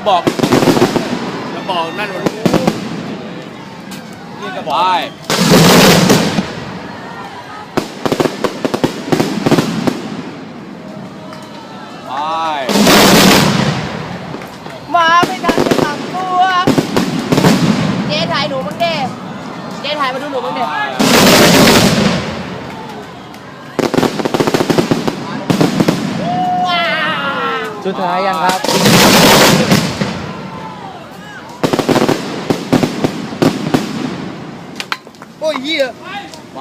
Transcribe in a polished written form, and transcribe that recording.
บอกนั่นมันนี่กระบอกไปมาไม่ทันจะตัดตัวเจ๊ถ่ายหนูมั้งเด้เจ๊ถ่ายมาดูหนูมั้งเด้สุดท้ายยังครับโอ้ยเหี้ยไป